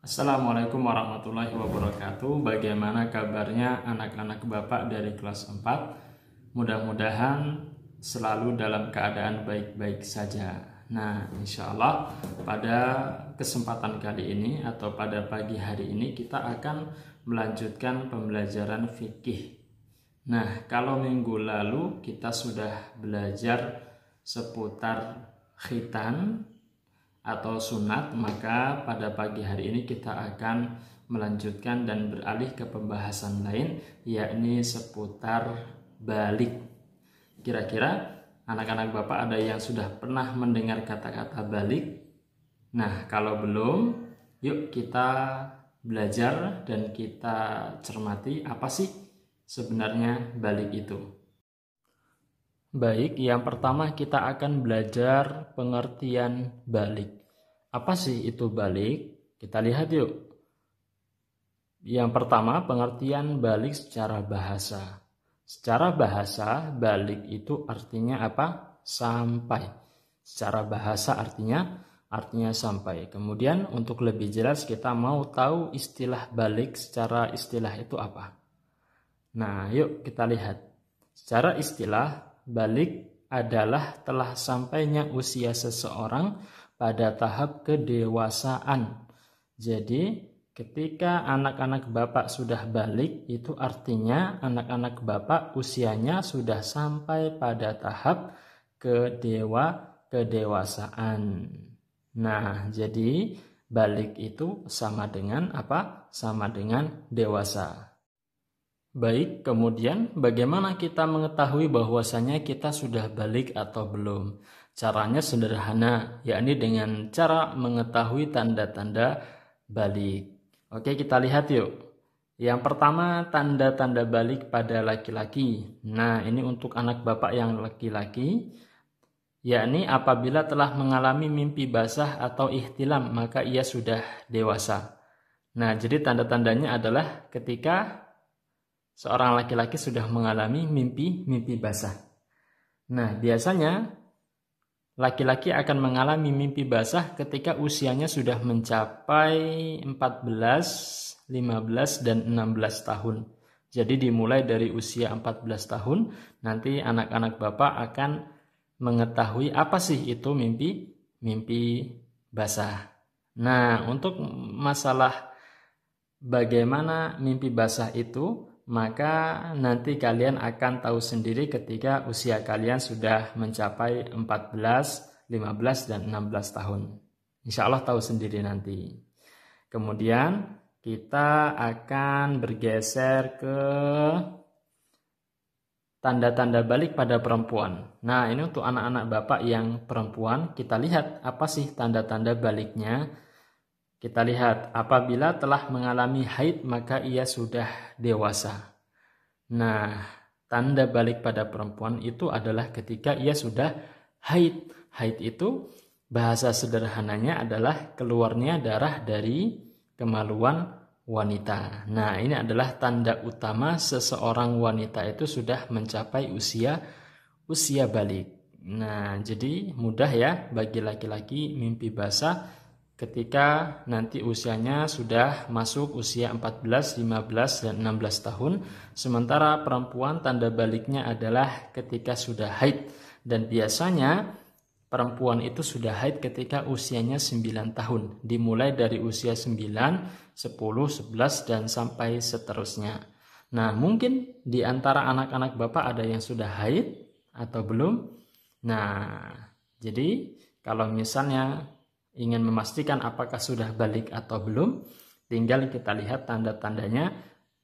Assalamualaikum warahmatullahi wabarakatuh. Bagaimana kabarnya anak-anak Bapak dari kelas 4? Mudah-mudahan selalu dalam keadaan baik-baik saja. Nah, insya Allah pada kesempatan kali ini atau pada pagi hari ini kita akan melanjutkan pembelajaran fikih. Nah, kalau minggu lalu kita sudah belajar seputar khitan atau sunat, maka pada pagi hari ini kita akan melanjutkan dan beralih ke pembahasan lain, yakni seputar balik. Kira-kira anak-anak Bapak ada yang sudah pernah mendengar kata-kata balik? Nah, kalau belum, yuk kita belajar dan kita cermati apa sih sebenarnya balik itu. Baik, yang pertama kita akan belajar pengertian balik. Apa sih itu balik? Kita lihat yuk. Yang pertama, pengertian balik secara bahasa. Secara bahasa, balik itu artinya apa? Sampai. Secara bahasa artinya sampai. Kemudian untuk lebih jelas kita mau tahu istilah balik secara istilah itu apa. Nah, yuk kita lihat. Secara istilah, balik adalah telah sampainya usia seseorang pada tahap kedewasaan. Jadi ketika anak-anak Bapak sudah balik, itu artinya anak-anak Bapak usianya sudah sampai pada tahap kedewasaan. Nah, jadi balik itu sama dengan apa? Sama dengan dewasa. Baik, kemudian bagaimana kita mengetahui bahwasanya kita sudah balik atau belum? Caranya sederhana, yakni dengan cara mengetahui tanda-tanda balik. Oke, kita lihat yuk. Yang pertama, tanda-tanda balik pada laki-laki. Nah, ini untuk anak Bapak yang laki-laki, yakni apabila telah mengalami mimpi basah atau ihtilam, maka ia sudah dewasa. Nah, jadi tanda-tandanya adalah ketika seorang laki-laki sudah mengalami mimpi basah. Nah, biasanya laki-laki akan mengalami mimpi basah ketika usianya sudah mencapai 14, 15, dan 16 tahun. Jadi dimulai dari usia 14 tahun, nanti anak-anak Bapak akan mengetahui apa sih itu mimpi basah. Nah, untuk masalah bagaimana mimpi basah itu, maka nanti kalian akan tahu sendiri ketika usia kalian sudah mencapai 14, 15, dan 16 tahun. Insya Allah tahu sendiri nanti. Kemudian kita akan bergeser ke tanda-tanda balik pada perempuan. Nah, ini untuk anak-anak Bapak yang perempuan, kita lihat apa sih tanda-tanda baliknya. Kita lihat, apabila telah mengalami haid maka ia sudah dewasa. Nah, tanda balik pada perempuan itu adalah ketika ia sudah haid. Haid itu bahasa sederhananya adalah keluarnya darah dari kemaluan wanita. Nah, ini adalah tanda utama seseorang wanita itu sudah mencapai usia balik. Nah, jadi mudah ya bagi laki-laki mimpi basah ketika nanti usianya sudah masuk usia 14, 15, dan 16 tahun. Sementara perempuan tanda baliknya adalah ketika sudah haid. Dan biasanya perempuan itu sudah haid ketika usianya 9 tahun. Dimulai dari usia 9, 10, 11, dan sampai seterusnya. Nah, mungkin di antara anak-anak Bapak ada yang sudah haid atau belum. Nah, jadi kalau misalnya ingin memastikan apakah sudah balik atau belum, tinggal kita lihat tanda-tandanya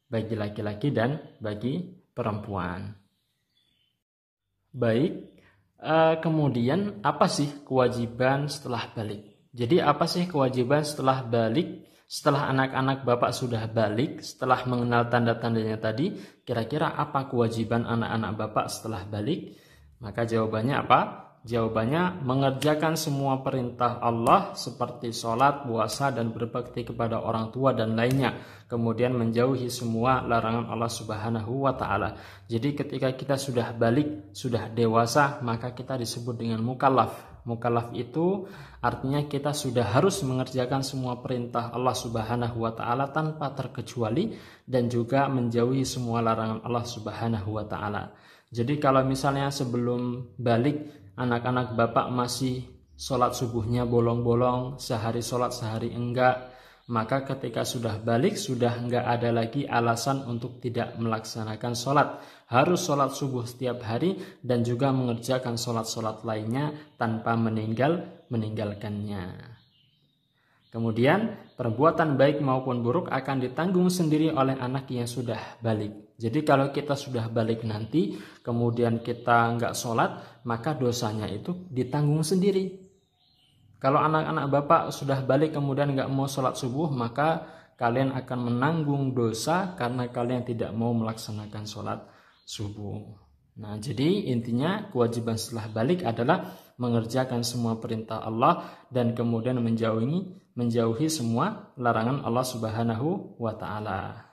bagi laki-laki dan bagi perempuan. Baik, kemudian apa sih kewajiban setelah balik? Jadi apa sih kewajiban setelah balik? Setelah anak-anak Bapak sudah balik, setelah mengenal tanda-tandanya tadi, kira-kira apa kewajiban anak-anak Bapak setelah balik? Maka jawabannya apa? Jawabannya mengerjakan semua perintah Allah seperti sholat, puasa, dan berbakti kepada orang tua dan lainnya. Kemudian menjauhi semua larangan Allah Subhanahu wa ta'ala. Jadi ketika kita sudah balik, sudah dewasa, maka kita disebut dengan mukallaf. Mukallaf itu artinya kita sudah harus mengerjakan semua perintah Allah Subhanahu wa taala tanpa terkecuali dan juga menjauhi semua larangan Allah Subhanahu wa taala. Jadi kalau misalnya sebelum balik anak-anak bapak masih sholat subuhnya bolong-bolong, sehari sholat sehari enggak, maka ketika sudah balik sudah enggak ada lagi alasan untuk tidak melaksanakan sholat. Harus sholat subuh setiap hari dan juga mengerjakan sholat-sholat lainnya tanpa meninggalkannya. Kemudian perbuatan baik maupun buruk akan ditanggung sendiri oleh anak yang sudah balik. Jadi kalau kita sudah balik nanti kemudian kita enggak sholat, maka dosanya itu ditanggung sendiri. Kalau anak-anak bapak sudah balik kemudian enggak mau sholat subuh, maka kalian akan menanggung dosa karena kalian tidak mau melaksanakan sholat subuh. Nah, jadi intinya kewajiban setelah balik adalah mengerjakan semua perintah Allah dan kemudian menjauhi semua larangan Allah Subhanahu wa taala.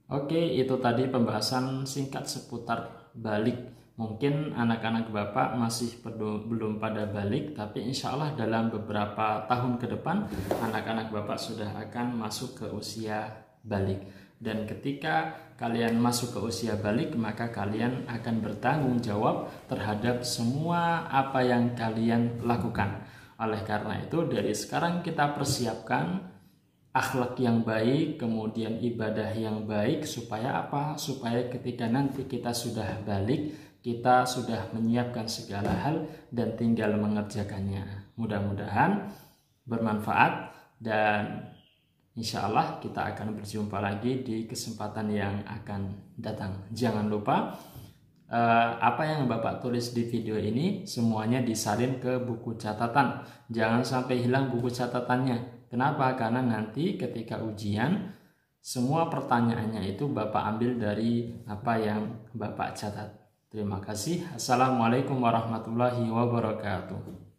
Oke, itu tadi pembahasan singkat seputar balik. Mungkin anak-anak bapak masih belum pada balik, tapi insya Allah dalam beberapa tahun ke depan anak-anak bapak sudah akan masuk ke usia balik. Dan ketika kalian masuk ke usia balik, maka kalian akan bertanggung jawab terhadap semua apa yang kalian lakukan. Oleh karena itu dari sekarang kita persiapkan akhlak yang baik, kemudian ibadah yang baik, supaya apa? Supaya ketika nanti kita sudah balik, kita sudah menyiapkan segala hal dan tinggal mengerjakannya. Mudah-mudahan bermanfaat dan insya Allah kita akan berjumpa lagi di kesempatan yang akan datang. Jangan lupa apa yang Bapak tulis di video ini semuanya disalin ke buku catatan. Jangan sampai hilang buku catatannya. Kenapa? Karena nanti ketika ujian semua pertanyaannya itu Bapak ambil dari apa yang Bapak catat. Terima kasih. Assalamualaikum warahmatullahi wabarakatuh.